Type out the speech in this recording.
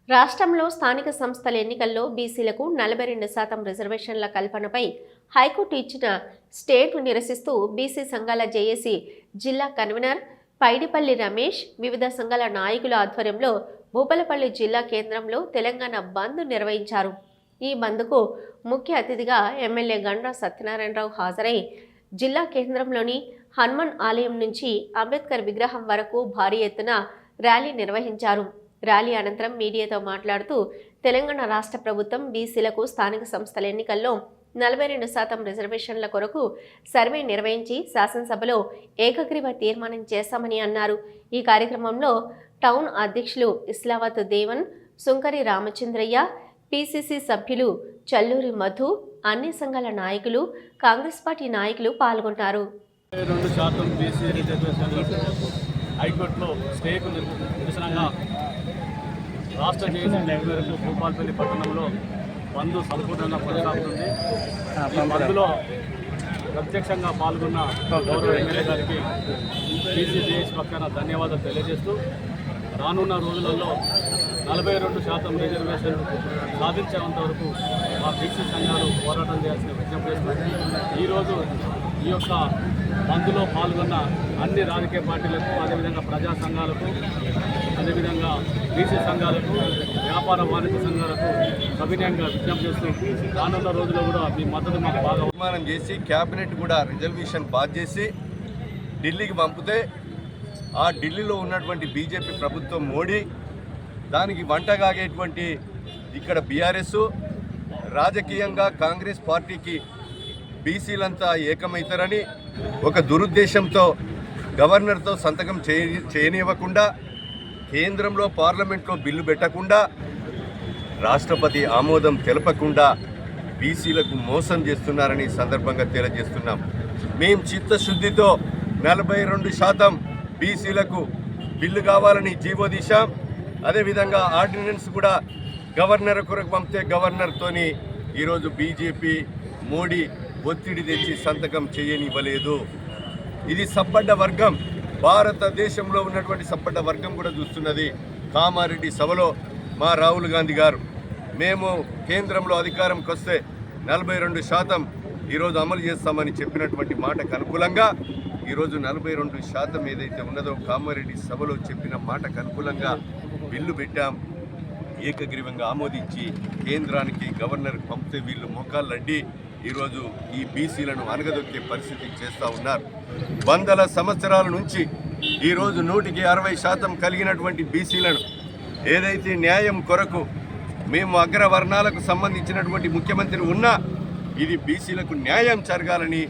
రాష్ట్రంలో స్థానిక సంస్థల ఎన్నికల్లో బీసీలకు 42% రిజర్వేషన్ల కల్పనపై హైకోర్టు ఇచ్చిన స్టేను నిరసిస్తూ బీసీ సంఘాల జేఏసీ జిల్లా కన్వీనర్ పైడిపల్లి రమేష్ వివిధ సంఘాల నాయకుల ఆధ్వర్యంలో భూపాలపల్లి జిల్లా కేంద్రంలో తెలంగాణ బంద్ నిర్వహించారు. ఈ బంద్కు ముఖ్య అతిథిగా ఎమ్మెల్యే గండ్ర సత్యనారాయణరావు హాజరై జిల్లా కేంద్రంలోని హనుమాన్ ఆలయం నుంచి అంబేద్కర్ విగ్రహం వరకు భారీ ఎత్తున ర్యాలీ నిర్వహించారు. ర్యాలీ అనంతరం మీడియాతో మాట్లాడుతూ తెలంగాణ రాష్ట్ర ప్రభుత్వం బీసీలకు స్థానిక సంస్థల ఎన్నికల్లో 42% రిజర్వేషన్ల కొరకు సర్వే నిర్వహించి శాసనసభలో ఏకగ్రీవ తీర్మానం చేశామని అన్నారు. ఈ కార్యక్రమంలో టౌన్ అధ్యక్షులు ఇస్లావత్ దేవన్, సుంకరి రామచంద్రయ్య, పీసీసీ సభ్యులు చల్లూరి మధు, అన్ని సంఘాల నాయకులు, కాంగ్రెస్ పార్టీ నాయకులు పాల్గొన్నారు. హైకోర్టులో స్టేకు నిరసనగా రాష్ట్ర జేఏసీ మేరకు భూపాలపల్లి పట్టణంలో బంద్ సంపూర్ణంగా కొనసాగుతుంది. ఈ బంద్లో ప్రత్యక్షంగా పాల్గొన్న గౌరవ ఎమ్మెల్యే గారికి బీసీ జేఏసీ పక్కన ధన్యవాదాలు తెలియజేస్తూ రానున్న రోజులలో 42% రిజర్వేషన్ సాధించేంత వరకు మా బీసీ సంఘాలు పోరాటం చేయాల్సిన విజ్ఞప్తి చేస్తుంది. ఈరోజు ఈ యొక్క బంద్లో పాల్గొన్న అన్ని రాజకీయ పార్టీలకు, అదేవిధంగా ప్రజా సంఘాలకు, అదేవిధంగా బీసీ సంఘాలకు, వ్యాపార వాణిజ్య సంఘాలకు సవినయంగా విజ్ఞప్తి చేస్తూ రానున్న రోజుల్లో కూడా మీ మద్దతు మాకు బాగా తీర్మానం చేసి క్యాబినెట్ కూడా రిజర్వేషన్ పాస్ చేసి ఢిల్లీకి పంపితే ఆ ఢిల్లీలో ఉన్నటువంటి బీజేపీ ప్రభుత్వం మోడీ దానికి వంటగాగేటువంటి ఇక్కడ బీఆర్ఎస్ రాజకీయంగా కాంగ్రెస్ పార్టీకి బీసీలంతా ఏకమవుతారని ఒక దురుద్దేశంతో గవర్నర్తో సంతకం చేయనివ్వకుండా, కేంద్రంలో పార్లమెంట్లో బిల్లు పెట్టకుండా, రాష్ట్రపతి ఆమోదం తెలపకుండా బీసీలకు మోసం చేస్తున్నారని సందర్భంగా తెలియజేస్తున్నాం. మేము చిత్తశుద్ధితో 42% బీసీలకు బిల్లు కావాలని జీవో తీశాం. అదేవిధంగా ఆర్డినెన్స్ కూడా గవర్నర్ కొరకు పంపితే గవర్నర్తోని ఈరోజు బీజేపీ మోడీ ఒత్తిడి తెచ్చి సంతకం చేయనివ్వలేదు. ఇది సబ్బడ్డ వర్గం, భారతదేశంలో ఉన్నటువంటి సబ్బడ్డ వర్గం కూడా చూస్తున్నది. కామారెడ్డి సభలో మా రాహుల్ గాంధీ గారు మేము కేంద్రంలో అధికారంకి వస్తే 42% ఈరోజు అమలు చేస్తామని చెప్పినటువంటి మాటకు అనుకూలంగా ఈరోజు 42% ఏదైతే ఉన్నదో కామారెడ్డి సభలో చెప్పిన మాటకు అనుకూలంగా బిల్లు పెట్టాం. ఏకగ్రీవంగా ఆమోదించి కేంద్రానికి గవర్నర్కి పంపితే వీళ్ళు మోకాళ్ళు అడ్డి ఈరోజు ఈ బీసీలను అనగదొక్కే పరిస్థితి చేస్తూ ఉన్నారు. వందల సంవత్సరాల నుంచి ఈరోజు 160% కలిగినటువంటి బీసీలను ఏదైతే న్యాయం కొరకు మేము అగ్రవర్ణాలకు సంబంధించినటువంటి ముఖ్యమంత్రి ఉన్నా ఇది బీసీలకు న్యాయం జరగాలని